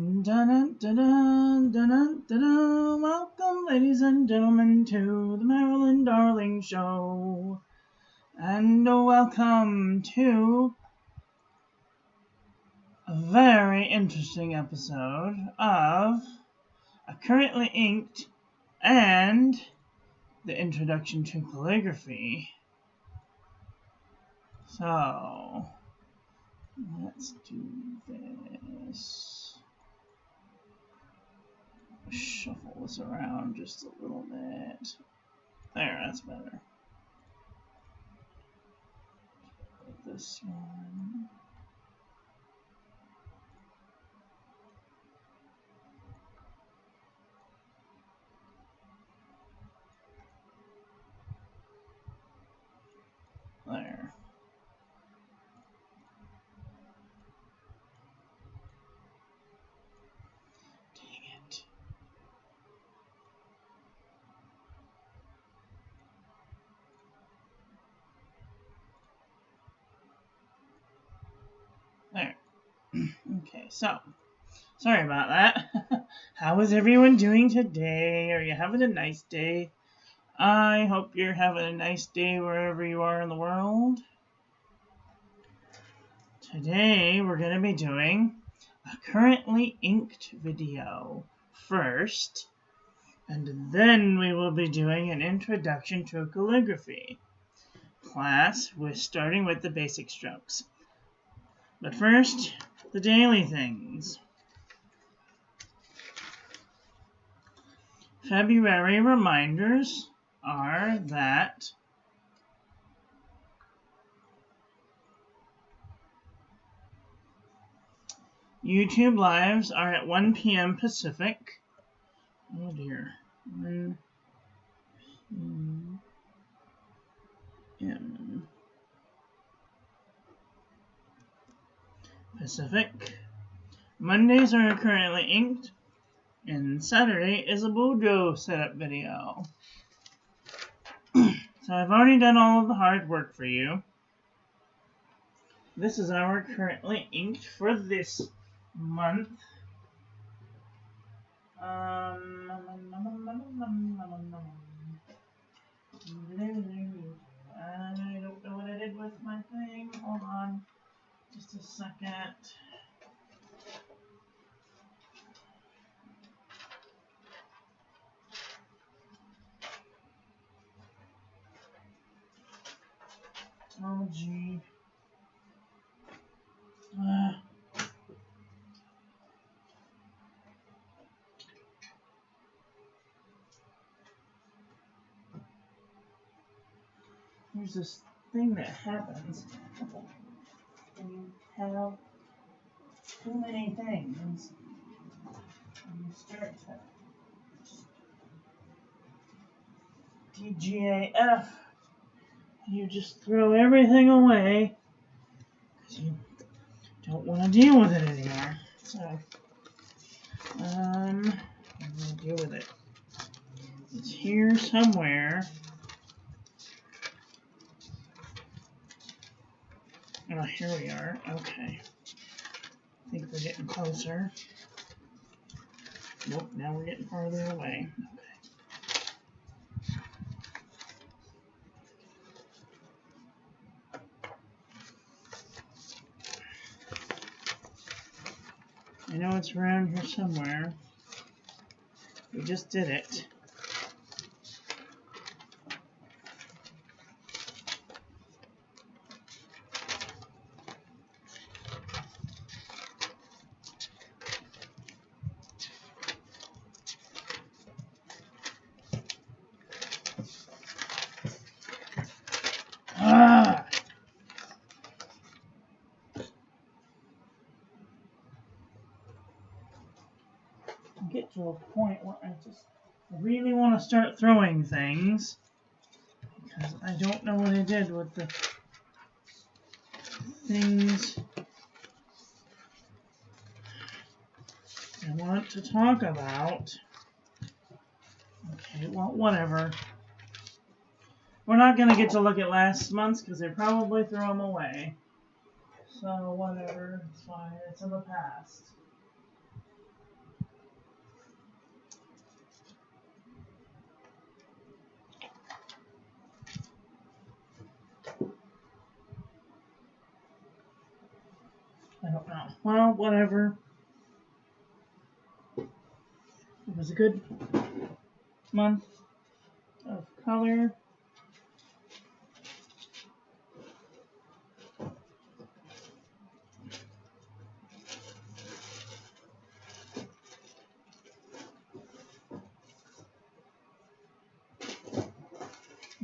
Dun, dun, dun, dun, dun. Welcome, ladies and gentlemen, to the Marilyn Darling Show. And welcome to a very interesting episode of A Currently Inked and the Introduction to Calligraphy. So, let's do this. Shuffle this around just a little bit. There, that's better. This one. There. Dang it. There. Okay, so, sorry about that. How is everyone doing today? Are you having a nice day? I hope you're having a nice day wherever you are in the world. Today, we're going to be doing a currently inked video first, and then we will be doing an introduction to calligraphy class starting with the basic strokes. But first, the daily things. February reminders are that YouTube lives are at 1 p.m. Pacific. Oh dear. 1 p.m. Pacific. Mondays are currently inked, and Saturday is a Bojo setup video. So I've already done all of the hard work for you. This is our currently inked for this month. I don't know what I did with my thing. Hold on. Just a second. Oh, gee. There's this thing that happens when you have too many things, and you start to DGAF. You just throw everything away because you don't want to deal with it anymore. So, I'm going to deal with it. It's here somewhere. Oh, here we are. Okay. I think we're getting closer. Nope, now we're getting farther away. Okay. I know it's around here somewhere. We just did it. Get to a point where I just really want to start throwing things because I don't know what I did with the things I want to talk about. Okay, well, whatever. We're not going to get to look at last month's because they probably threw them away. So, whatever. It's fine. It's in the past. I don't know. Well, whatever. It was a good month of color.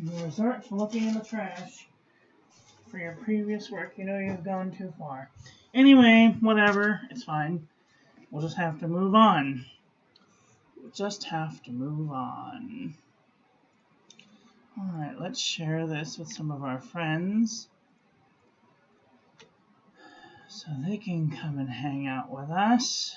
You resort to looking in the trash for your previous work. You know you've gone too far. Anyway, whatever. It's fine. We'll just have to move on. We'll just have to move on. Alright, let's share this with some of our friends so they can come and hang out with us.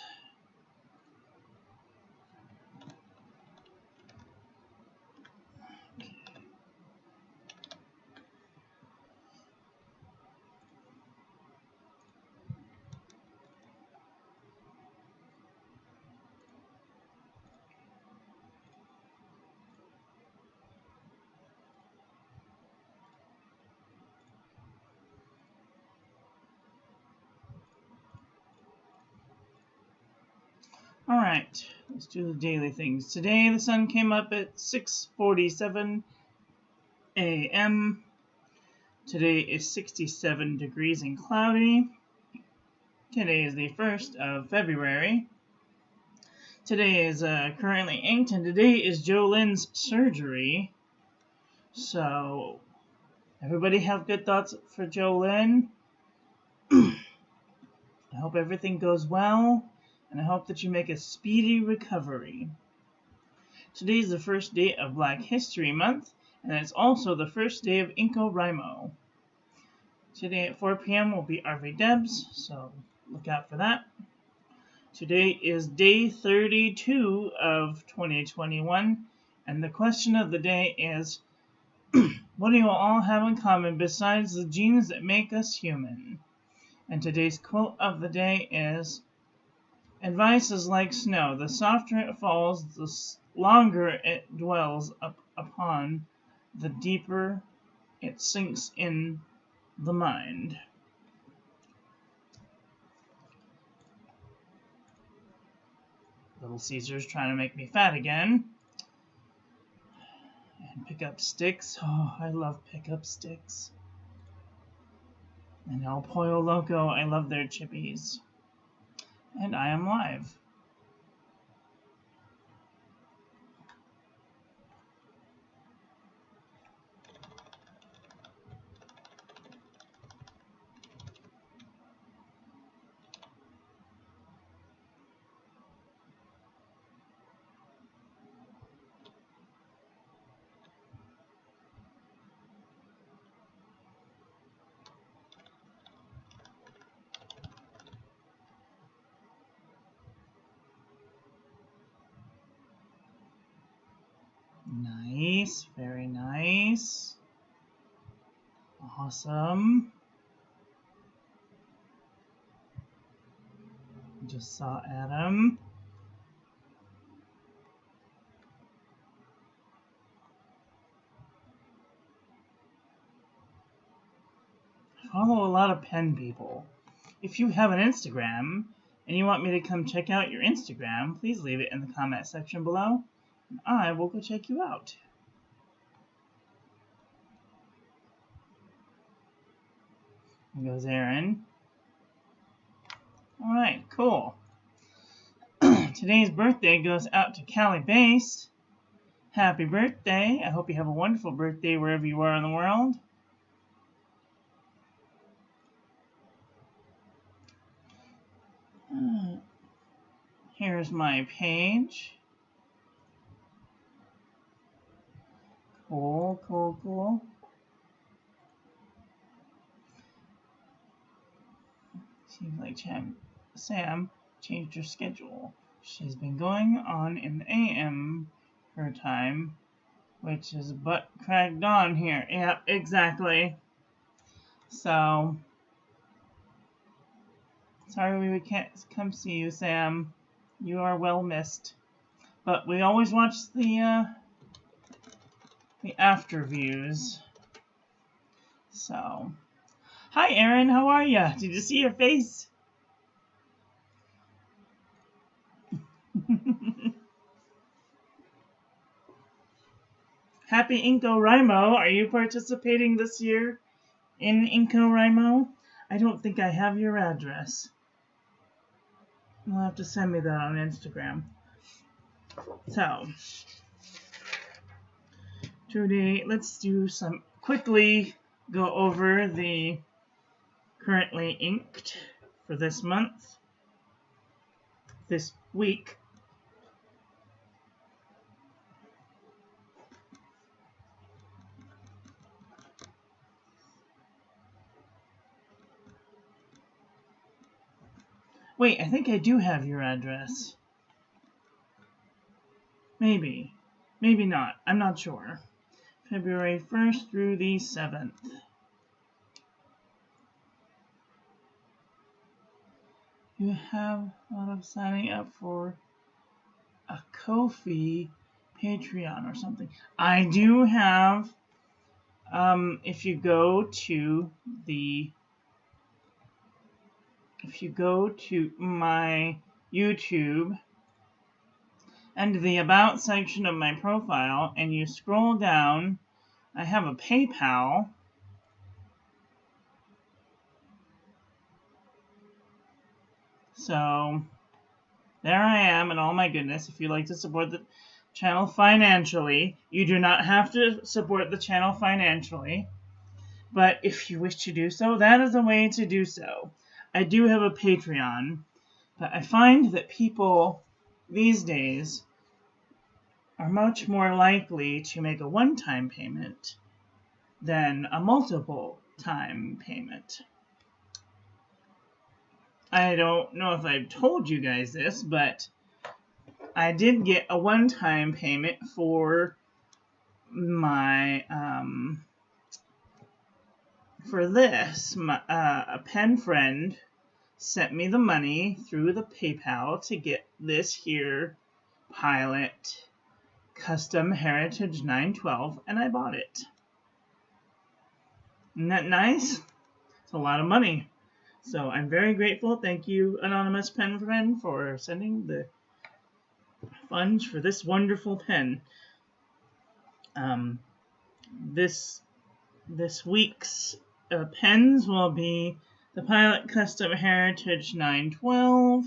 Alright, let's do the daily things. Today the sun came up at 6:47 a.m. Today is 67 degrees and cloudy. Today is the 1st of February. Today is currently inked, and today is Jolynn's surgery. So, everybody have good thoughts for Jolynn. I hope everything goes well, and I hope that you make a speedy recovery. Today is the first day of Black History Month, and it's also the first day of incowrimo. Today at 4 p.m. will be RV Debs, so look out for that. Today is day 32 of 2021, and the question of the day is, what do you all have in common besides the genes that make us human? And today's quote of the day is, advice is like snow. The softer it falls, the longer it dwells upon, the deeper it sinks in the mind. Little Caesar's trying to make me fat again. And pick up sticks. Oh, I love pick up sticks. And El Pollo Loco, I love their chippies. And I am live. Nice, very nice. Awesome. Just saw Adam. I follow a lot of pen people. If you have an Instagram and you want me to come check out your Instagram, please leave it in the comment section below, and I will go check you out. There goes Aaron. Alright, cool. Today's birthday goes out to Callie Base. Happy birthday. I hope you have a wonderful birthday wherever you are in the world. Here's my page. Cool, cool, cool. Seems like Sam changed her schedule. She's been going on in the AM her time, which is butt crack dawn here. Yep, exactly. So, sorry we can't come see you, Sam. You are well missed. But we always watch the after views. So, hi Aaron, how are ya? Did you see your face? Happy incowrimo. Are you participating this year in incowrimo? I don't think I have your address. You'll have to send me that on Instagram. So, today, let's do some, quickly go over the currently inked for this month, this week. Wait, I think I do have your address. Maybe. Maybe not. I'm not sure. February 1st through the 7th. You have thought of signing up for a Ko-fi Patreon or something. I do have, if you go to my YouTube and the About section of my profile, and you scroll down, I have a PayPal. So, there I am in all my goodness. If you'd like to support the channel financially, you do not have to support the channel financially. But if you wish to do so, that is a way to do so. I do have a Patreon, but I find that people these days are much more likely to make a one-time payment than a multiple-time payment. I don't know if I've told you guys this, but I did get a one-time payment for my, for this. A pen friend sent me the money through the PayPal to get this here Pilot Custom Heritage 912, and I bought it. Isn't that nice? It's a lot of money. So I'm very grateful. Thank you, Anonymous Pen Friend, for sending the funds for this wonderful pen. This week's pens will be the Pilot Custom Heritage 912,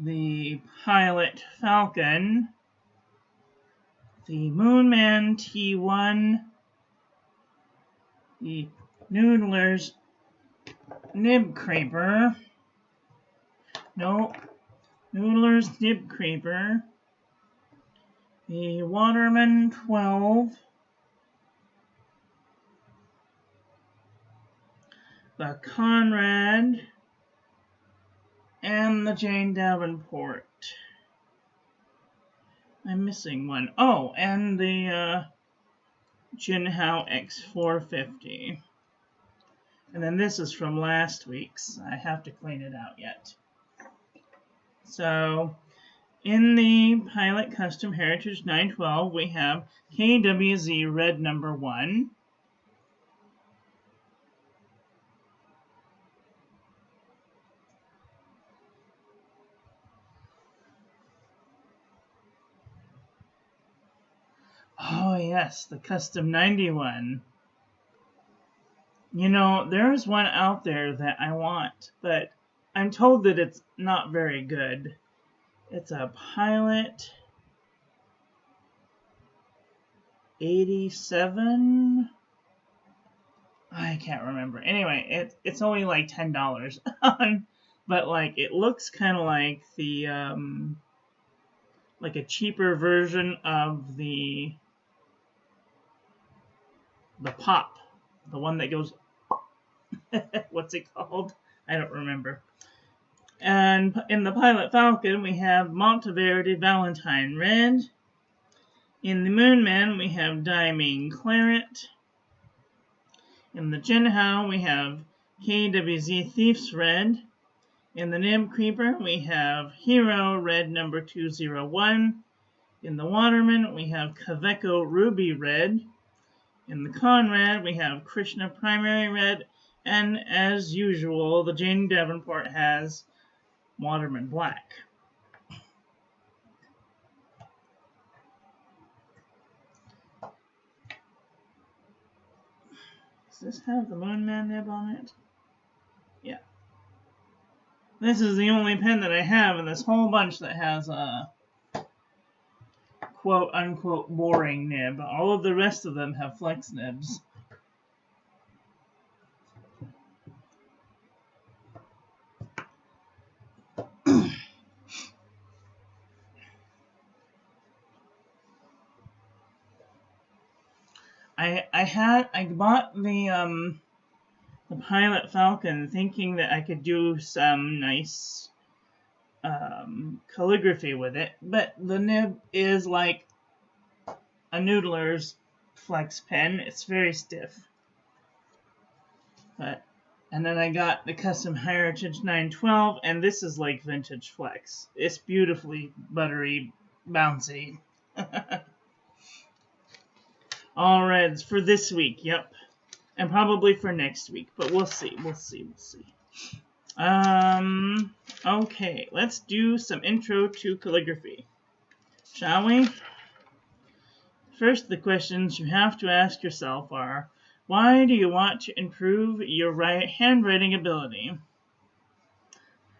the Pilot Falcon, the Moonman T1, the Noodler's Nib Creeper, Noodler's Nib Creeper, the Waterman 12, the Conrad, and the Jane Davenport. I'm missing one. Oh, and the Jinhao X450. And then this is from last week's. I have to clean it out yet. So, in the Pilot Custom Heritage 912, we have KWZ Red number 1. Oh yes, the Custom 91. You know, there's one out there that I want, but I'm told that it's not very good. It's a Pilot 87. I can't remember. Anyway, it's only like $10. But like it looks kind of like the like a cheaper version of the pop, the one that goes what's it called? I don't remember. And in the Pilot Falcon, we have Monteverde Valentine Red. In the Moonman, we have Diamine Claret. In the Jinhao, we have KWZ Thief's Red. In the Nib Creeper, we have Hero Red number 201. In the Waterman, we have Kaveco Ruby Red. In the Conrad, we have Krishna Primary Red. And as usual, the Jane Davenport has Waterman Black. Does this have the Moon Man nib on it? Yeah. This is the only pen that I have in this whole bunch that has a quote-unquote boring nib. All of the rest of them have flex nibs. I bought the Pilot Falcon thinking that I could do some nice calligraphy with it, but the nib is like a Noodler's flex pen. It's very stiff. And then I got the Custom Heritage 912, and this is like vintage flex. It's beautifully buttery, bouncy. All reds for this week, yep. And probably for next week, but we'll see. Okay, let's do some intro to calligraphy, shall we? First, the questions you have to ask yourself are, why do you want to improve your handwriting ability?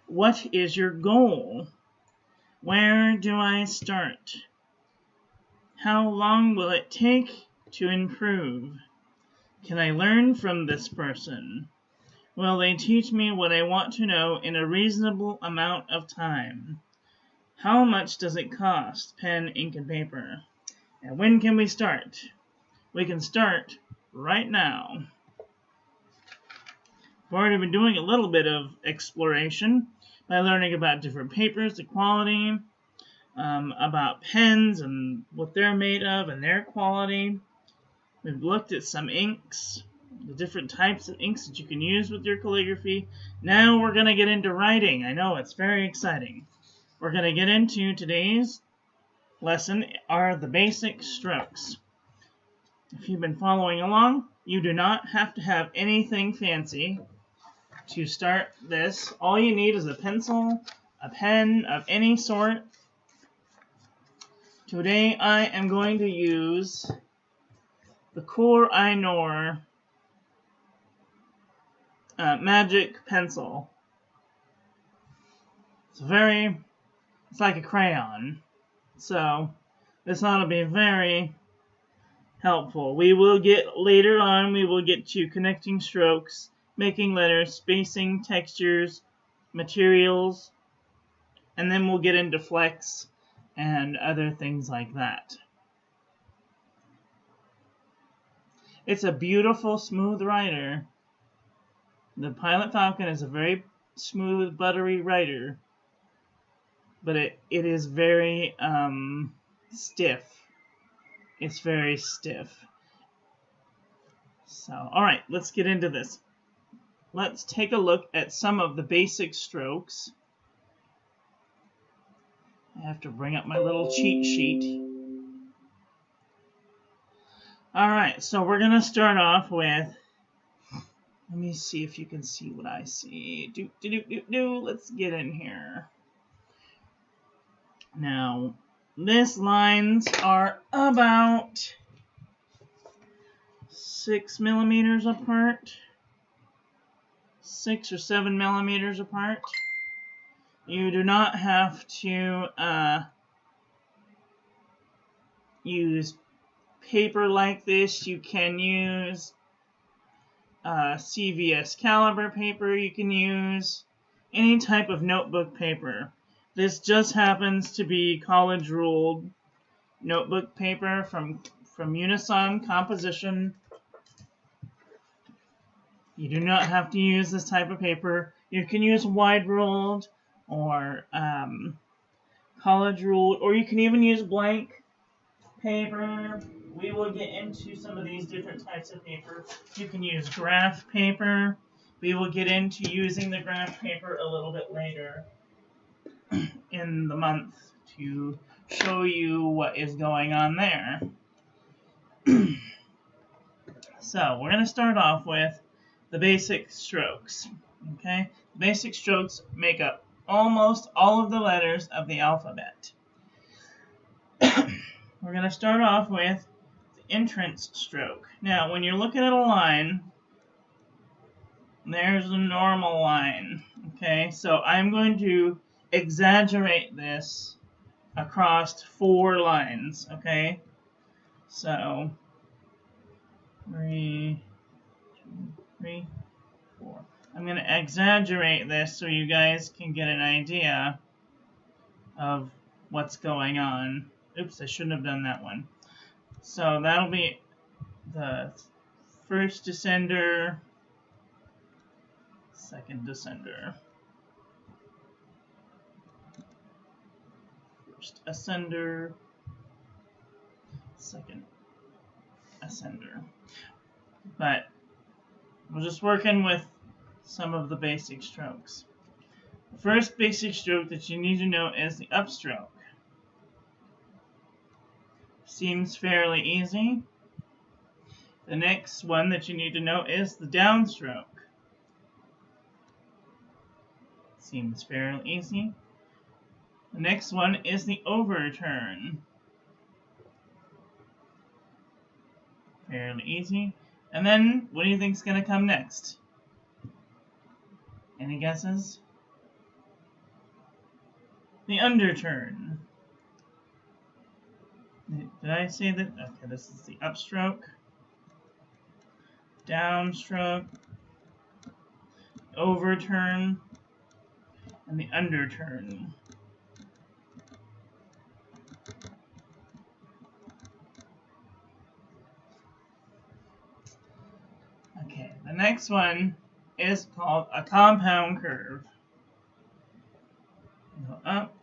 What is your goal? Where do I start? How long will it take to improve? Can I learn from this person? Will they teach me what I want to know in a reasonable amount of time? How much does it cost, pen, ink, and paper? And when can we start? We can start right now. I've already been doing a little bit of exploration by learning about different papers, the quality, about pens and what they're made of and their quality. We've looked at some inks, the different types of inks that you can use with your calligraphy. Now we're going to get into writing. I know, it's very exciting. We're going to get into today's lesson are the basic strokes. If you've been following along, you do not have to have anything fancy to start this. All you need is a pencil, a pen of any sort. Today I am going to use the Calligraphy Magic Pencil. It's like a crayon. So this ought to be very helpful. Later on we will get to connecting strokes, making letters, spacing, textures, materials, and then we'll get into flex and other things like that. It's a beautiful, smooth writer. The Pilot Falcon is a very smooth, buttery writer, but it is very stiff. It's very stiff. So, alright, let's get into this. Let's take a look at some of the basic strokes. I have to bring up my little cheat sheet. Alright, so we're going to start off with, let me see if you can see what I see. Let's get in here. Now, these lines are about 6 millimeters apart. 6 or 7 millimeters apart. You do not have to use paper like this. You can use CVS caliber paper. You can use any type of notebook paper. This just happens to be college ruled notebook paper from Unison Composition. You do not have to use this type of paper. You can use wide ruled or college ruled, or you can even use blank paper. We will get into some of these different types of paper. You can use graph paper. We will get into using the graph paper a little bit later in the month to show you what is going on there. So we're going to start off with the basic strokes. Okay, the basic strokes make up almost all of the letters of the alphabet. We're going to start off with the entrance stroke. Now, when you're looking at a line, there's a normal line. Okay, so I'm going to exaggerate this across 4 lines. Okay, so 3, 4. I'm going to exaggerate this so you guys can get an idea of what's going on. Oops, I shouldn't have done that one. So that'll be the first descender, second descender, first ascender, second ascender. But we're just working with some of the basic strokes. The first basic stroke that you need to know is the upstroke. Seems fairly easy. The next one that you need to know is the downstroke. Seems fairly easy. The next one is the overturn. Fairly easy. And then, what do you think is going to come next? Any guesses? The underturn. Did I say that? Okay, this is the upstroke, downstroke, overturn, and the underturn. Okay, the next one is called a compound curve. Go up,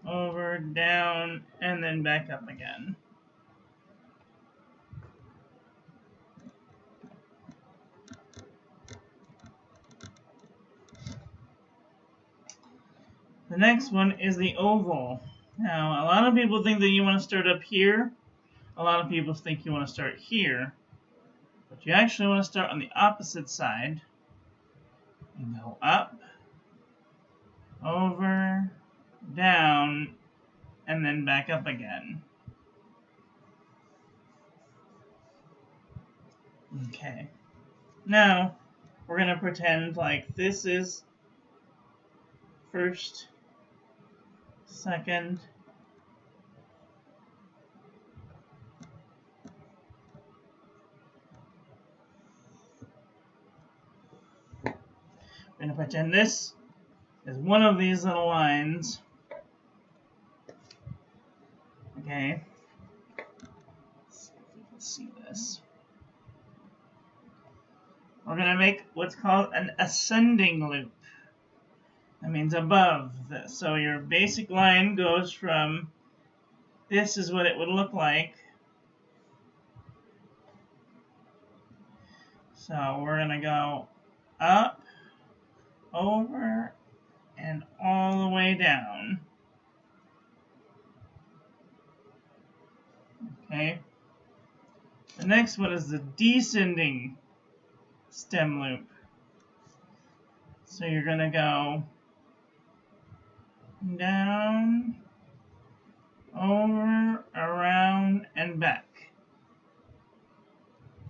over, down, and then back up again. The next one is the oval. Now, a lot of people think that you want to start up here. A lot of people think you want to start here. But you actually want to start on the opposite side and go up, over, down, and then back up again. Okay. Now, we're going to pretend like this is first, second, we're going to pretend this is one of these little lines. Okay. Let's see if we can see this. We're going to make what's called an ascending loop. That means above this. So your basic line goes from, this is what it would look like. So we're going to go up, over, and all the way down. Okay. The next one is the descending stem loop. So you're going to go down, over, around, and back.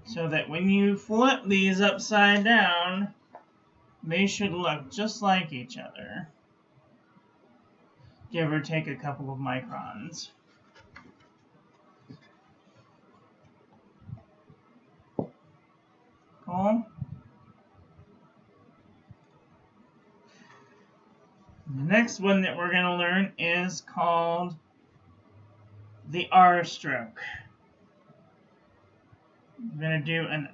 So that when you flip these upside down, they should look just like each other. Give or take a couple of microns. Cool? The next one that we're going to learn is called the R stroke. We're going to do an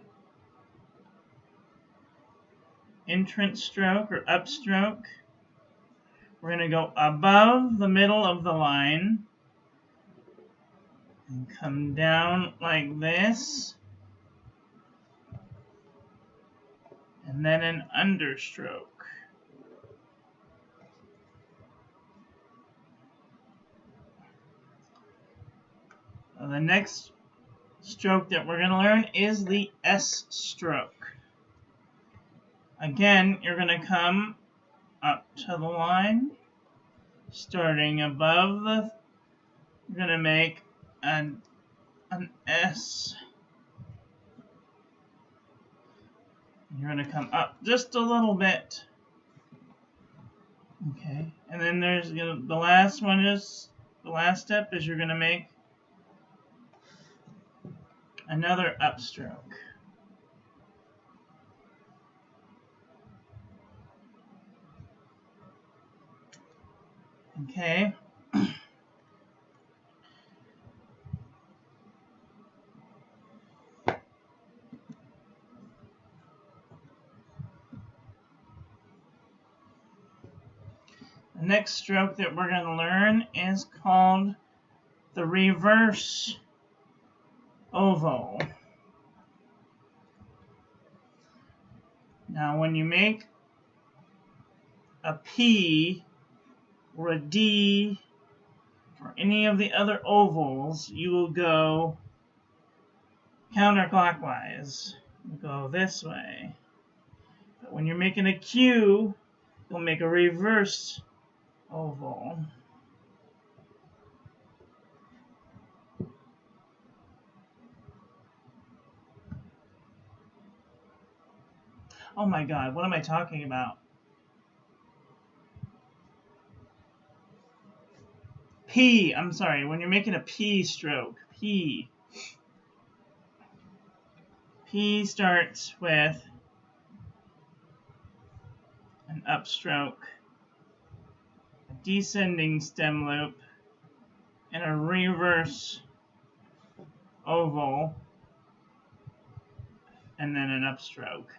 entrance stroke or upstroke. We're going to go above the middle of the line and come down like this. And then an understroke. The next stroke that we're going to learn is the S stroke. Again, you're going to come up to the line, starting above the, you're going to make an S, You're going to come up just a little bit. Okay, and then there's the last one is, the last step is you're going to make another upstroke. Okay. The next stroke that we're going to learn is called the reverse oval. Now when you make a P or a D for any of the other ovals, you will go counterclockwise. You'll go this way. But when you're making a Q, you'll make a reverse oval. Oh my God, what am I talking about? P, I'm sorry, when you're making a P stroke, P. P starts with an upstroke, a descending stem loop, and a reverse oval, and then an upstroke.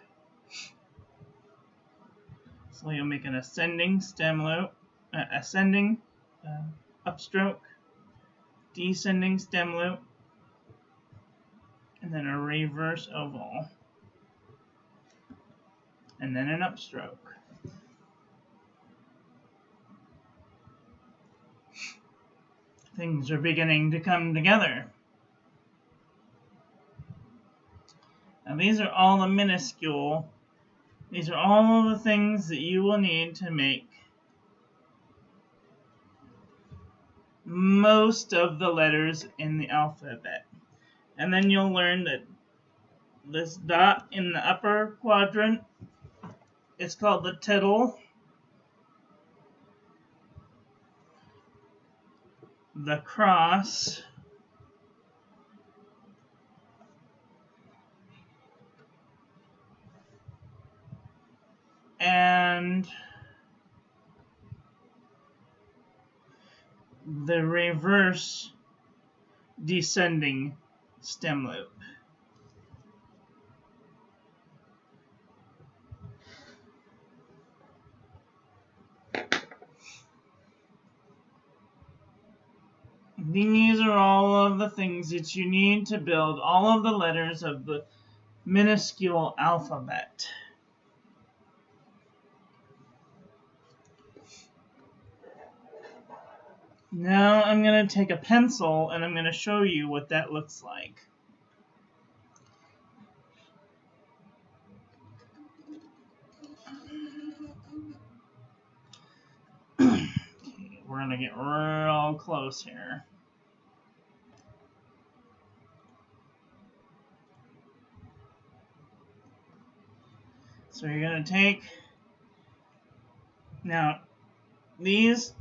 So you'll make an ascending stem loop, ascending upstroke, descending stem loop, and then a reverse oval, and then an upstroke. Things are beginning to come together. Now these are all the minuscule. These are all of the things that you will need to make most of the letters in the alphabet. And then you'll learn that this dot in the upper quadrant is called the tittle. The cross and the reverse descending stem loop. These are all of the things that you need to build all of the letters of the minuscule alphabet. Now I'm going to take a pencil and I'm going to show you what that looks like. Okay, we're going to get real close here. So you're going to take, now these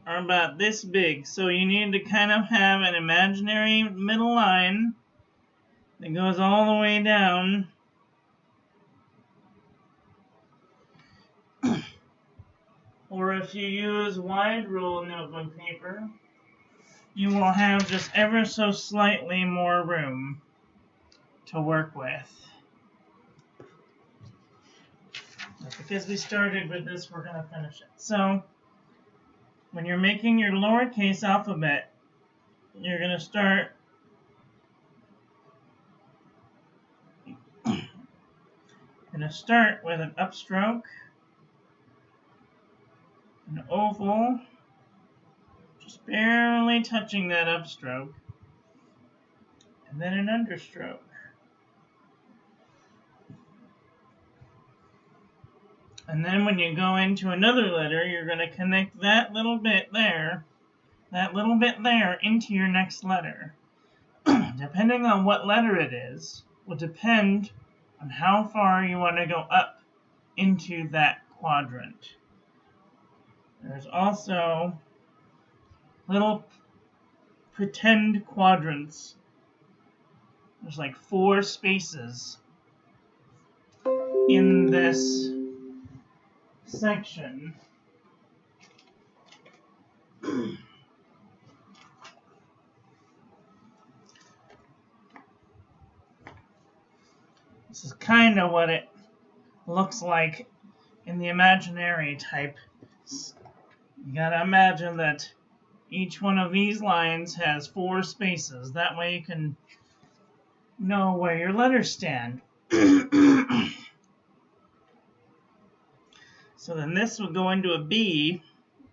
are about this big, so you need to kind of have an imaginary middle line that goes all the way down. Or if you use wide rule notebook paper, you will have just ever so slightly more room to work with. But because we started with this, we're going to finish it. So when you're making your lowercase alphabet, you're going to start with an upstroke, an oval, just barely touching that upstroke, and then an understroke. And then when you go into another letter, you're going to connect that little bit there into your next letter. Depending on what letter it is, will depend on how far you want to go up into that quadrant. There's also little pretend quadrants. There's like 4 spaces in this section. This is kind of what it looks like in the imaginary type. You gotta imagine that each one of these lines has 4 spaces. That way you can know where your letters stand. So then this will go into a B.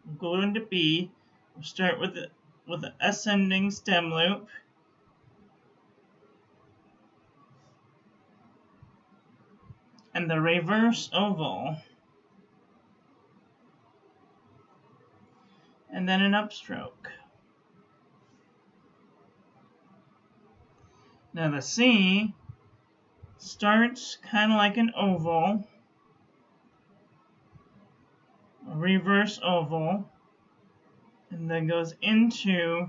We'll go into B. We'll start with the ascending stem loop. And the reverse oval. And then an upstroke. Now the C starts kind of like an oval, a reverse oval, and then goes into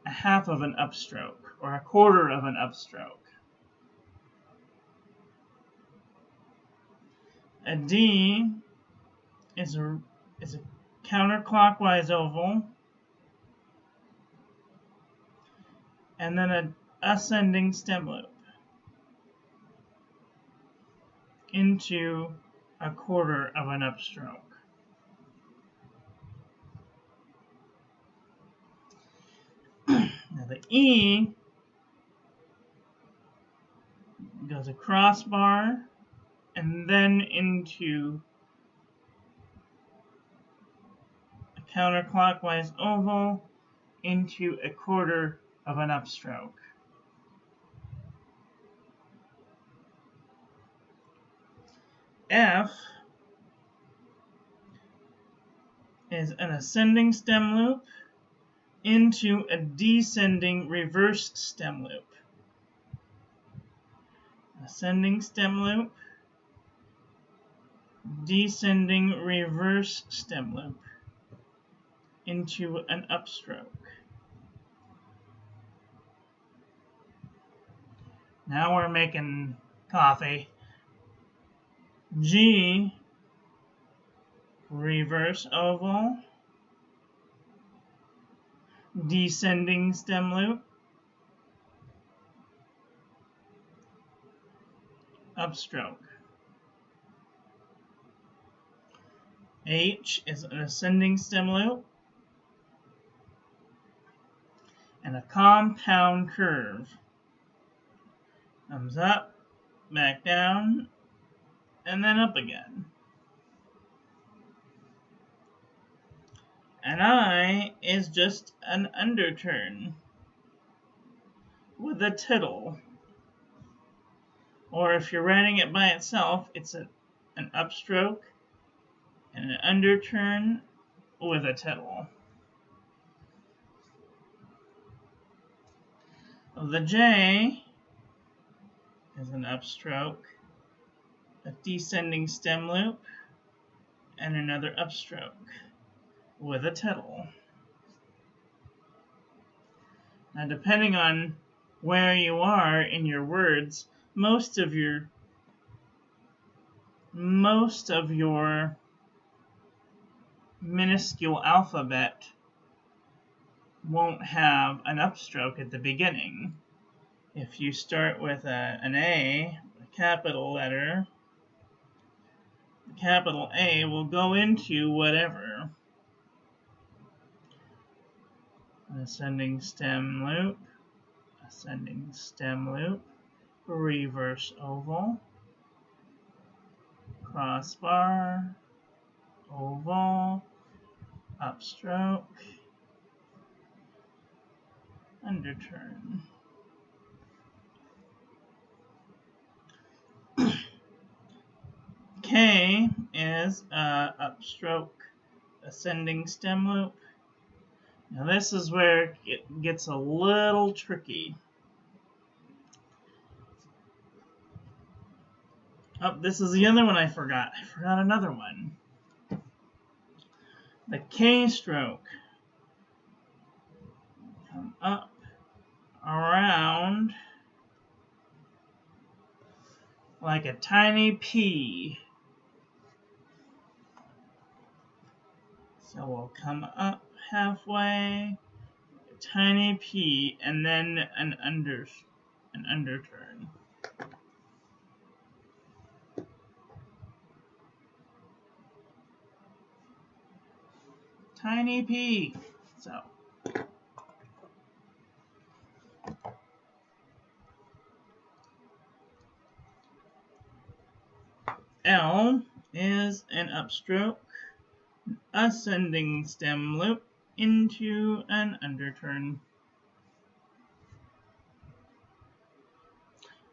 a half of an upstroke, or a quarter of an upstroke. A D is a counterclockwise oval, and then an ascending stem loop into a quarter of an upstroke. Now the E goes a crossbar and then into a counterclockwise oval into a quarter of an upstroke. F is an ascending stem loop into a descending reverse stem loop. Ascending stem loop, descending reverse stem loop into an upstroke. Now we're making coffee. G, reverse oval, descending stem loop, upstroke. H is an ascending stem loop and a compound curve. Thumbs up, back down, and then up again. And I is just an underturn with a tittle. Or if you're writing it by itself, it's an upstroke and an underturn with a tittle. The J is an upstroke, a descending stem loop, and another upstroke with a tittle. Now, depending on where you are in your words, most of your minuscule alphabet won't have an upstroke at the beginning. If you start with an A, a capital letter, the capital A will go into whatever. Ascending stem loop, reverse oval, crossbar, oval, upstroke, underturn. K is upstroke, ascending stem loop. Now this is where it gets a little tricky. Oh, this is the other one I forgot. I forgot another one. The K stroke. Come up, around, like a tiny P. So we'll come up halfway, a tiny P, and then an underturn. Tiny P. So L is an upstroke, ascending stem loop into an underturn.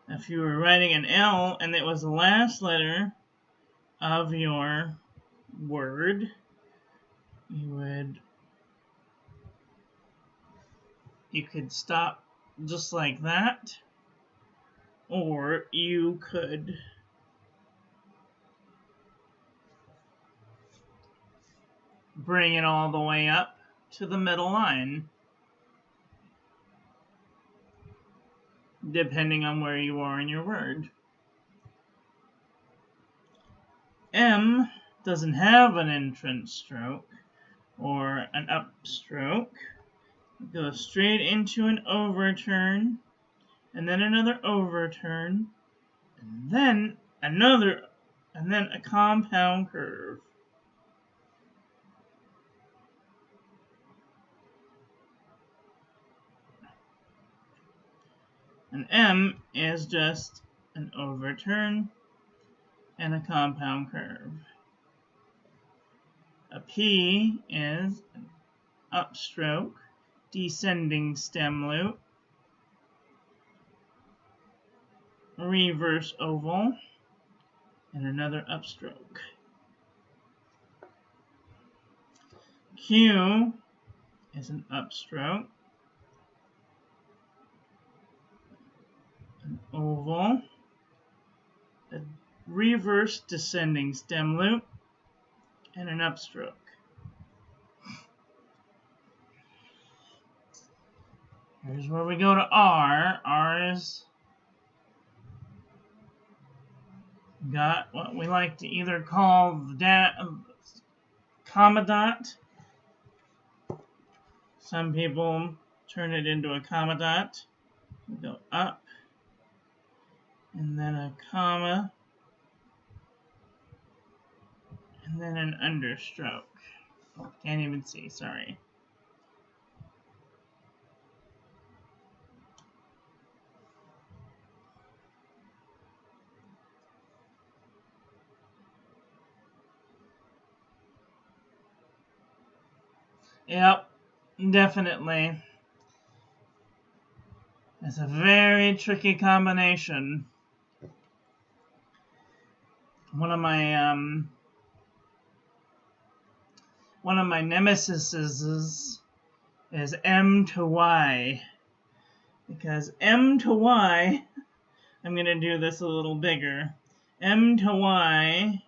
If you were writing an L and it was the last letter of your word, you could stop just like that, or you could bring it all the way up to the middle line, depending on where you are in your word. M doesn't have an entrance stroke or an upstroke. It goes straight into an overturn, and then another overturn, and then a compound curve. An M is just an overturn and a compound curve. A P is an upstroke, descending stem loop, reverse oval, and another upstroke. Q is an upstroke, an oval, a reverse descending stem loop, and an upstroke. Here's where we go to R. R is got what we like to either call the comma dot. Some people turn it into a comma dot. We go up, and then a comma, and then an understroke. Oh, can't even see, sorry. Yep, definitely. It's a very tricky combination. One of my nemesises is M to Y, because M to Y, I'm going to do this a little bigger. M to Y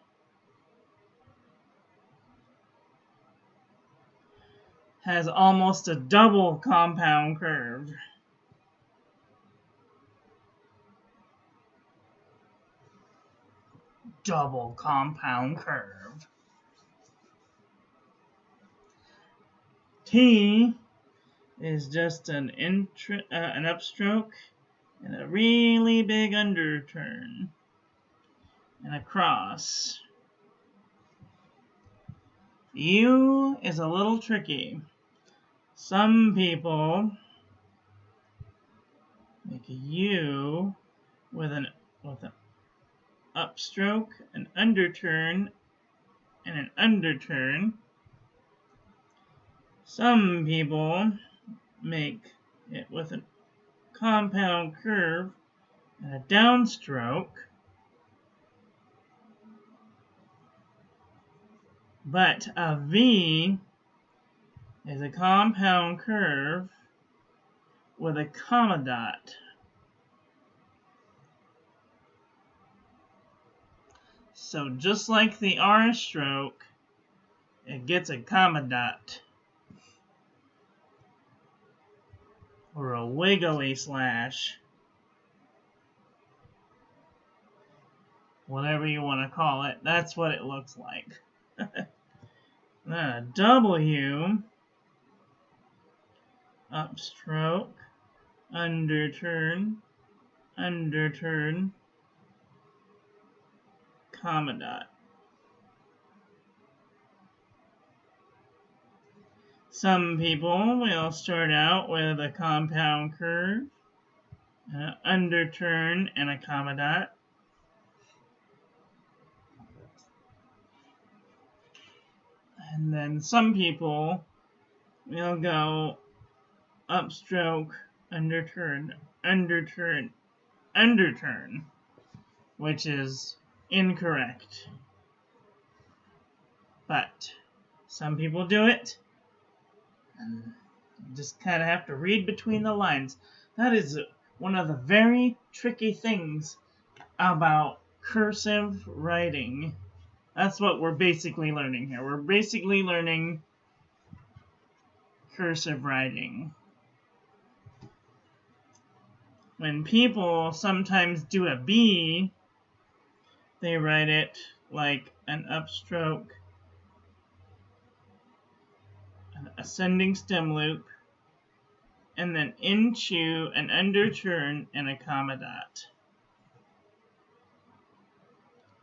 has almost a double compound curve. Double compound curve. T is just an upstroke and a really big underturn and a cross. U is a little tricky. Some people make a U with an upstroke, an underturn, and an underturn. Some people make it with a compound curve and a downstroke. But a V is a compound curve with a comma dot. So just like the R stroke, it gets a comma dot. Or a wiggly slash. Whatever you want to call it. That's what it looks like. Then a W, upstroke, underturn, underturn, comma dot. Some people will start out with a compound curve, an underturn, and a comma dot. And then some people will go upstroke, underturn, underturn, underturn, which is incorrect. But some people do it, and you just kind of have to read between the lines. That is one of the very tricky things about cursive writing. That's what we're basically learning here. We're basically learning cursive writing. When people sometimes do a B, they write it like an upstroke, an ascending stem loop, and then into an underturn and a comma dot.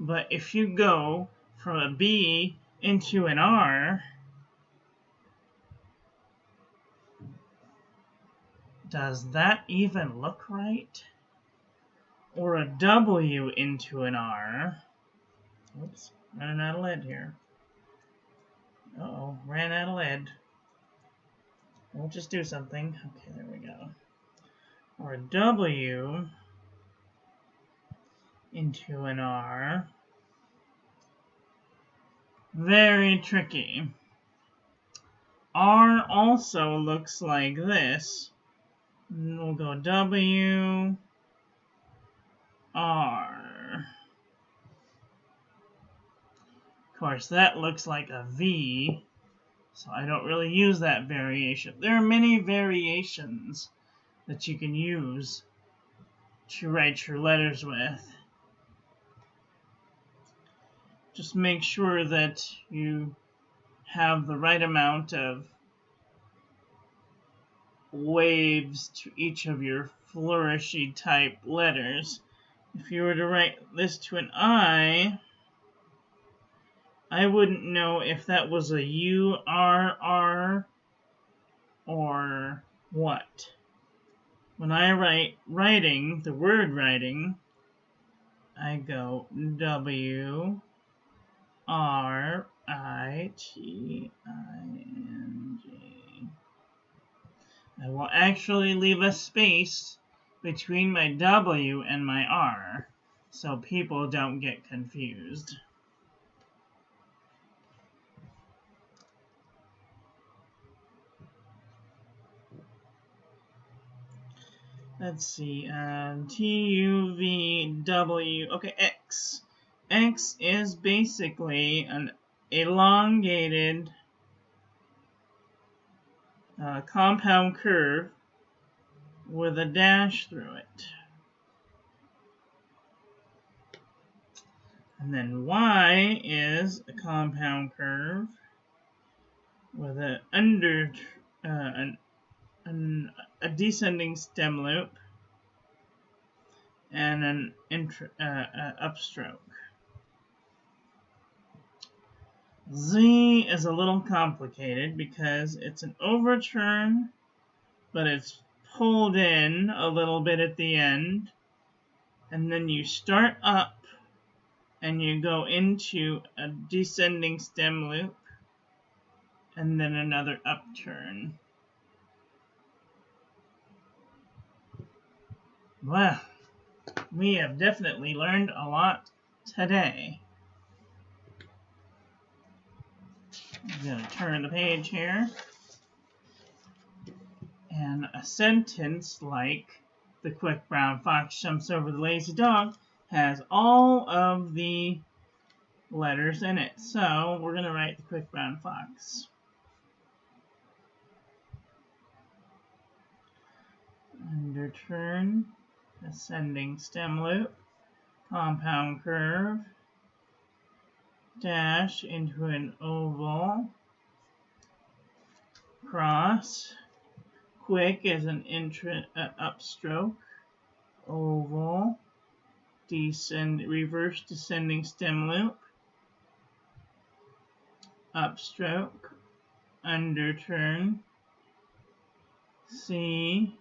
But if you go from a B into an R, does that even look right? Or a W into an R. Oops, running out of lead here. Uh-oh, ran out of lead. We'll just do something. Okay, there we go. Or a W into an R. Very tricky. R also looks like this. We'll go W, R. Of course, that looks like a V, so I don't really use that variation. There are many variations that you can use to write your letters with. Just make sure that you have the right amount of waves to each of your flourishy type letters. If you were to write this to an I wouldn't know if that was a U-R-R or what. When I write writing, the word writing, I go W-R-I-T-I-N-G. I will actually leave a space between my W and my R, so people don't get confused. Let's see, T-U-V-W, okay, X. X is basically an elongated compound curve with a dash through it. And then Y is a compound curve with a descending stem loop and an upstroke. Z is a little complicated because it's an overturn, but it's pulled in a little bit at the end, and then you start up and you go into a descending stem loop and then another upturn. Well, we have definitely learned a lot today. I'm going to turn the page here. And a sentence like, "The quick brown fox jumps over the lazy dog," has all of the letters in it. So we're going to write the quick brown fox. Underturn, ascending stem loop, compound curve, dash into an oval, cross, quick is an upstroke, oval, reverse descending stem loop, upstroke, underturn, C,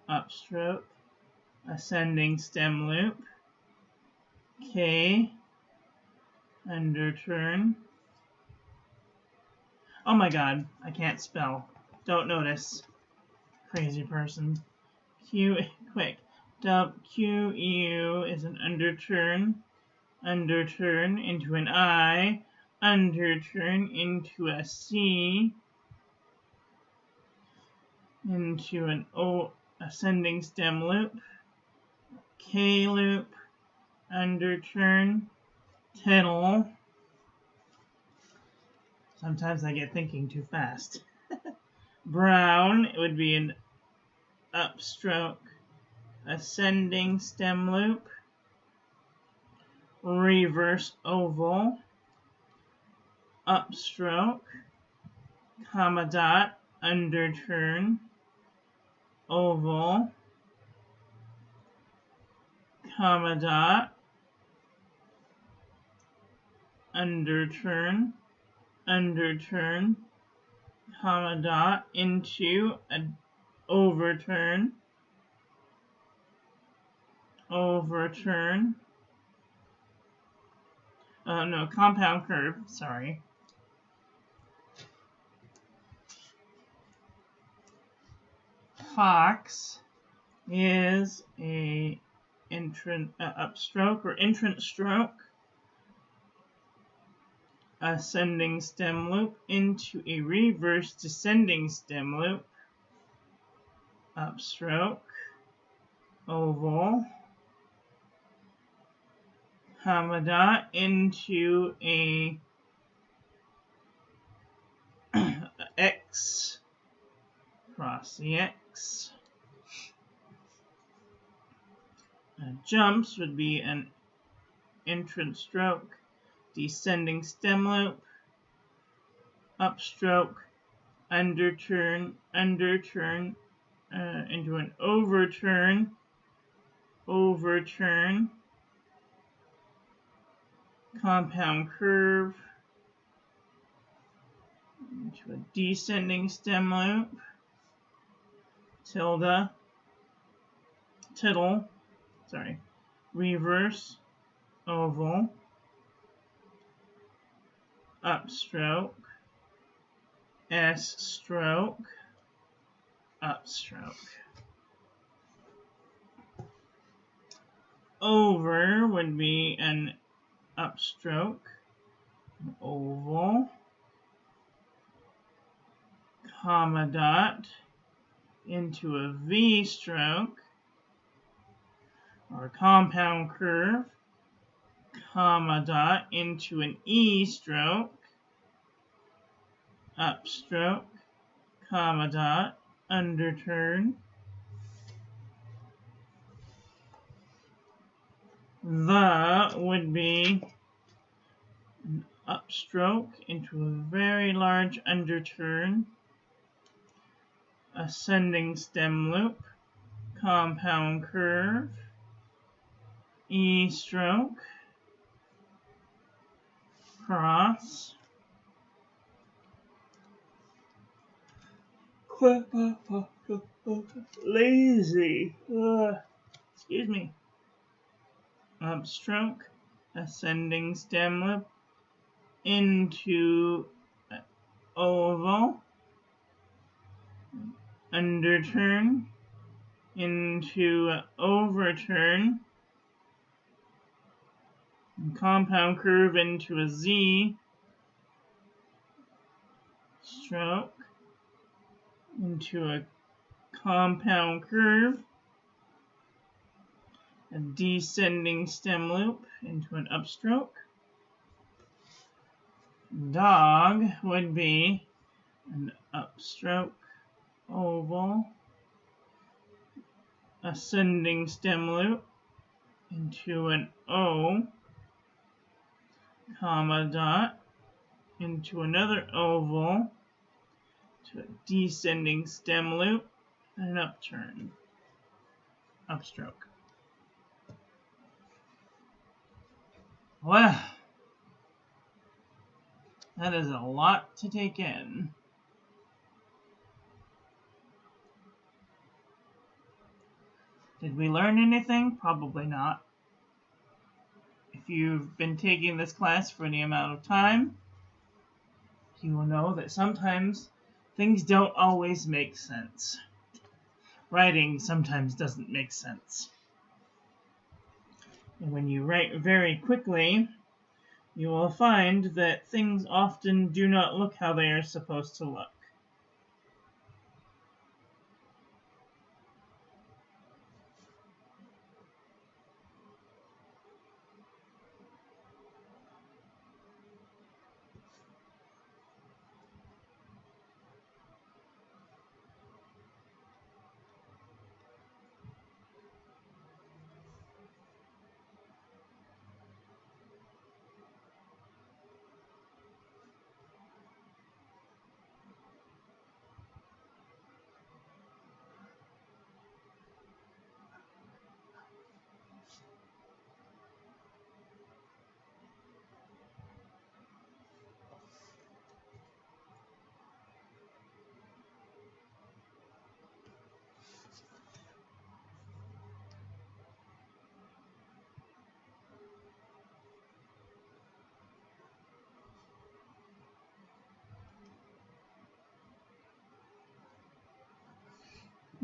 upstroke, ascending stem loop, K, underturn. Oh my god, I can't spell. Don't notice. Crazy person. Q, quick. Q, U is an underturn. Underturn into an I. Underturn into a C. Into an O, ascending stem loop. K loop. Underturn. Tittle. Sometimes I get thinking too fast. Brown, it would be an upstroke, ascending stem loop, reverse oval, upstroke, comma dot, underturn, oval, comma dot, underturn, underturn, comma dot, into an overturn, overturn, no, compound curve, sorry. Fox is a upstroke or entrant stroke, ascending stem loop into a reverse descending stem loop, upstroke, oval, comma dot, into a X, cross the X. Jumps would be an entrant stroke, descending stem loop, upstroke, underturn, underturn, into an overturn, overturn, compound curve, into a descending stem loop, tilde, tittle, sorry, reverse, oval, upstroke, S stroke, upstroke. Over would be an upstroke, an oval, comma dot, into a V stroke, or compound curve, comma dot, into an E stroke, upstroke, comma dot, underturn. The would be an upstroke into a very large underturn, ascending stem loop, compound curve, E stroke, cross, lazy, excuse me, upstroke, ascending stem loop, into oval, underturn, into overturn, compound curve into a Z, stroke, into a compound curve, a descending stem loop into an upstroke, Dog would be an upstroke oval, ascending stem loop into an O, comma dot, into another oval, to a descending stem loop, and an upturn, upstroke. Wow, that is a lot to take in. Did we learn anything? Probably not. If you've been taking this class for any amount of time, you will know that sometimes things don't always make sense. Writing sometimes doesn't make sense. And when you write very quickly, you will find that things often do not look how they are supposed to look.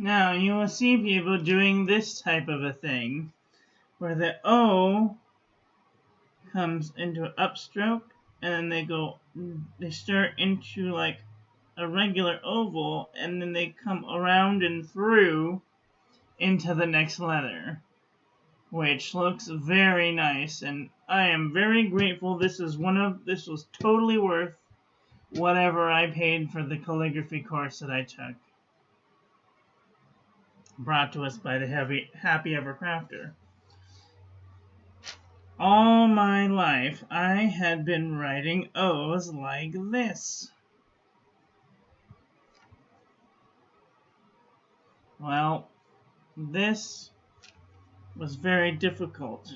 Now, you will see people doing this type of a thing, where the O comes into an upstroke, and then they start into like a regular oval, and then they come around and through into the next letter, which looks very nice, and I am very grateful. This was totally worth whatever I paid for the calligraphy course that I took, brought to us by the Happy Ever Crafter. All my life, I had been writing O's like this. Well, this was very difficult.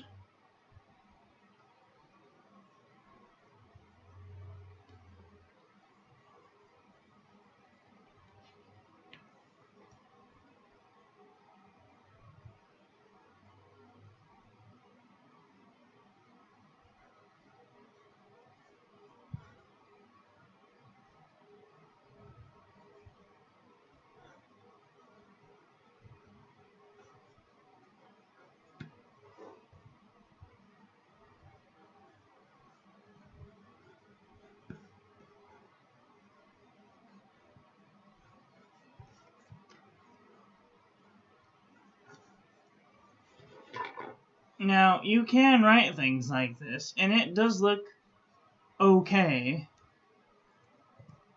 Now, you can write things like this, and it does look okay,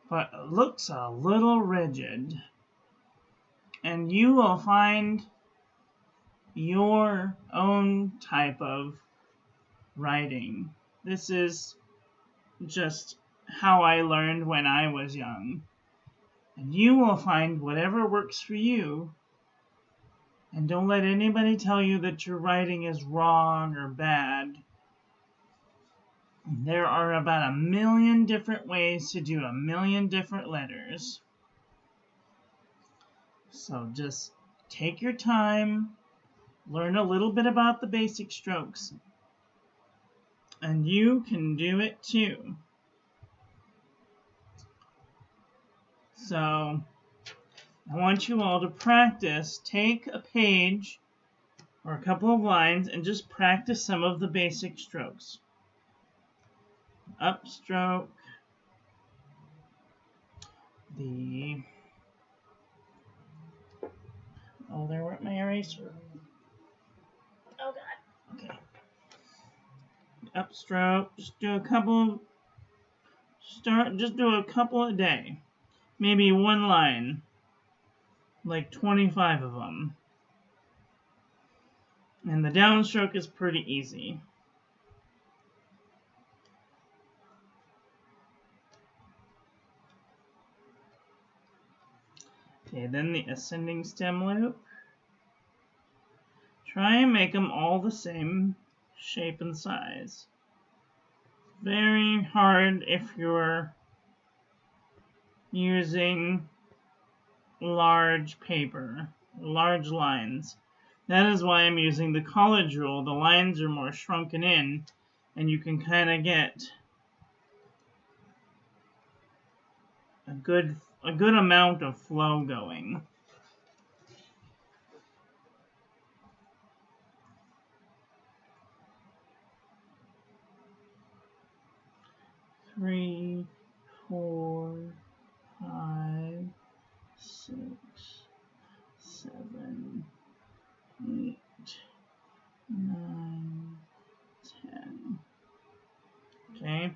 but it looks a little rigid. And you will find your own type of writing. This is just how I learned when I was young. And you will find whatever works for you. And don't let anybody tell you that your writing is wrong or bad. There are about 1,000,000 different ways to do 1,000,000 different letters. So just take your time, learn a little bit about the basic strokes, and you can do it too. So I want you all to practice. Take a page or a couple of lines and just practice some of the basic strokes. Upstroke, there went my eraser. Oh God. Okay. Upstroke, just do a couple just do a couple a day. Maybe one line, like 25 of them. And the downstroke is pretty easy. Okay, then the ascending stem loop. Try and make them all the same shape and size. Very hard if you're using large paper, large lines. That is why I'm using the college rule. The lines are more shrunken in, and you can kind of get a good amount of flow going. Three, 4, 5, 6, 7, 8, 9, 10. Okay.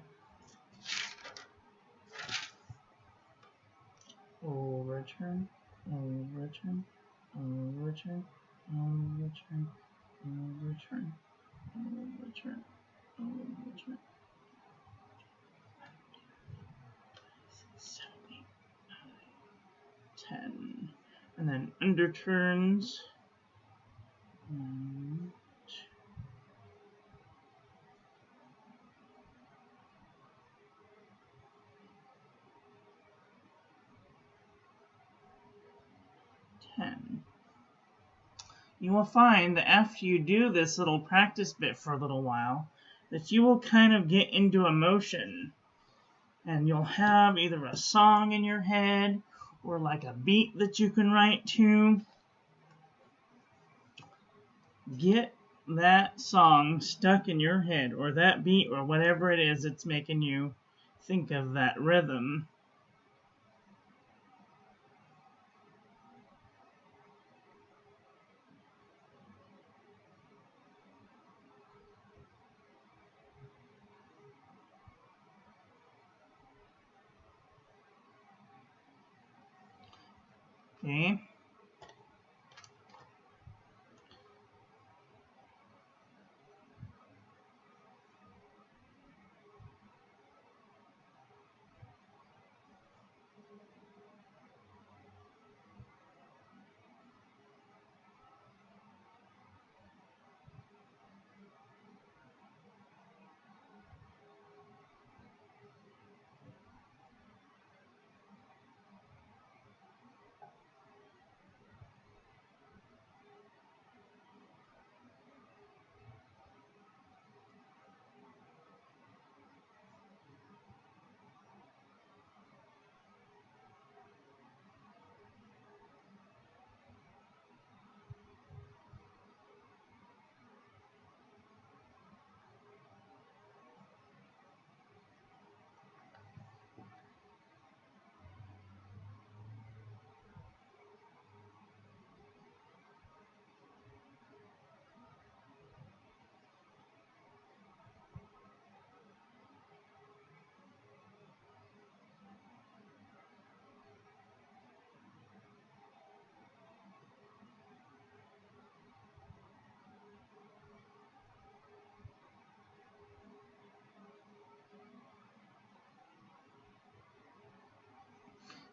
Overturn, overturn, overturn, overturn, overturn, overturn, overturn. 7, 8, 9, 10. And then underturns. 1, 2, 10. You will find that after you do this little practice bit for a little while, that you will kind of get into a motion. And you'll have either a song in your head or like a beat that you can write to. Get that song stuck in your head, or that beat, or whatever it is that's making you think of that rhythm. Okay.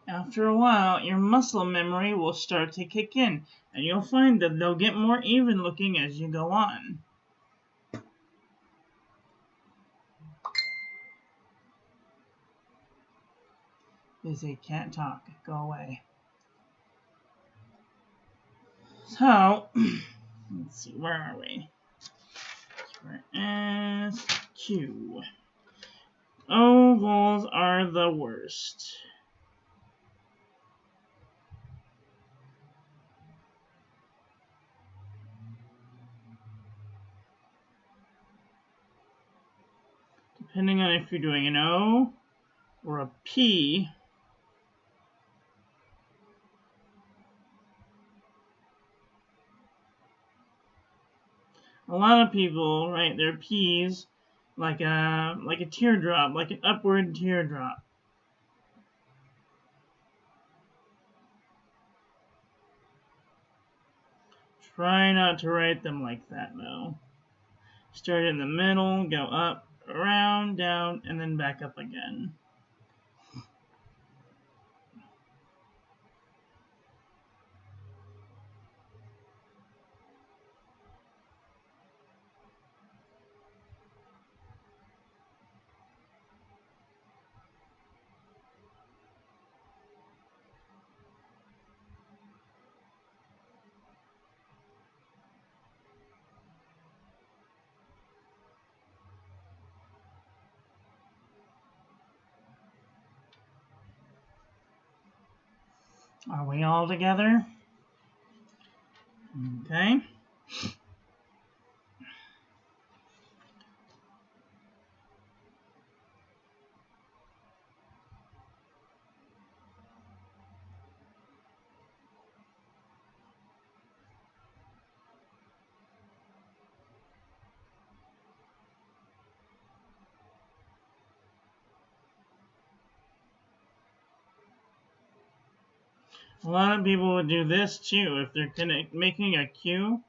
After a while, your muscle memory will start to kick in, and you'll find that they'll get more even looking as you go on. Busy, can't talk, go away. So, let's see, where are we? We're at Q. Ovals are the worst. Depending on if you're doing an O or a P, a lot of people write their P's like a teardrop, like an upward teardrop. Try not to write them like that, though. Start in the middle, go up, around, down, and then back up again. Are we all together? Okay. A lot of people would do this too. If they're making a Q,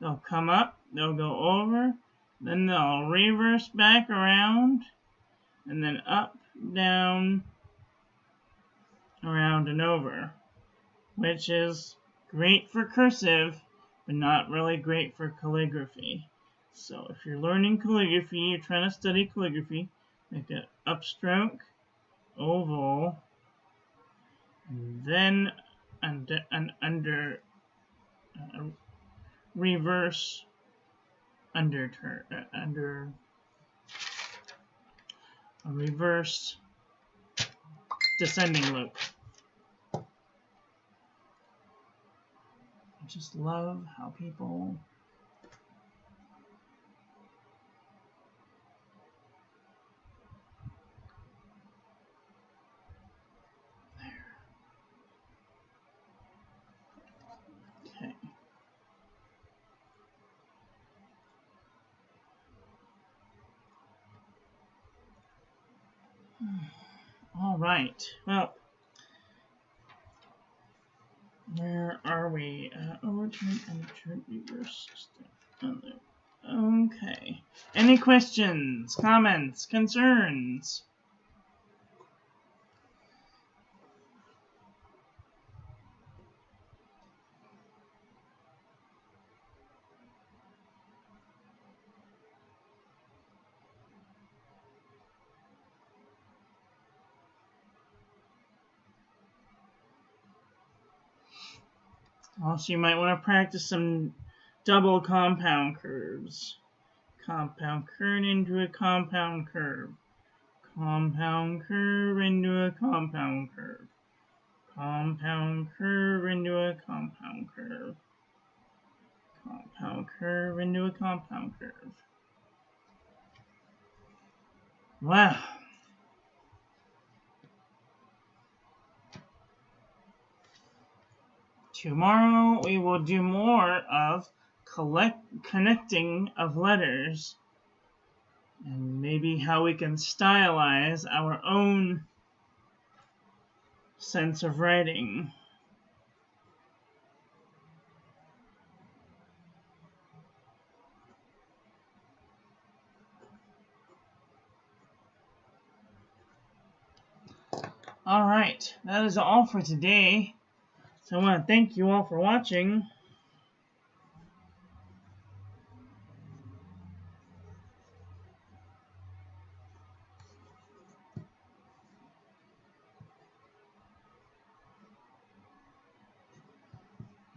they'll come up, they'll go over, then they'll reverse back around, and then up, down, around, and over, which is great for cursive, but not really great for calligraphy. So if you're learning calligraphy, you're trying to study calligraphy, make an upstroke, oval, and then reverse under a reverse descending loop. I just love how people Okay. All right. Well, where are we? Overturn and turn reverse. Okay. Any questions, comments, concerns? Also, you might want to practice some double compound curves. Compound curve into a compound curve. Compound curve into a compound curve. Compound curve into a compound curve. Compound curve into a compound curve. Wow. Tomorrow we will do more of connecting of letters and maybe how we can stylize our own sense of writing. Alright, that is all for today. So I want to thank you all for watching.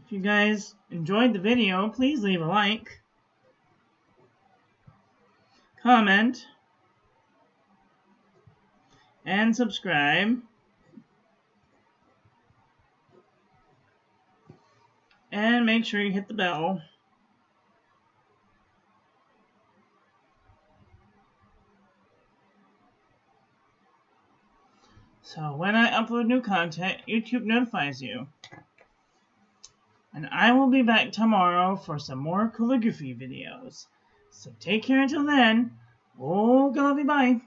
If you guys enjoyed the video, please leave a like, comment, and subscribe. And make sure you hit the bell. So when I upload new content, YouTube notifies you. And I will be back tomorrow for some more calligraphy videos. So take care until then. Okay, love you, bye.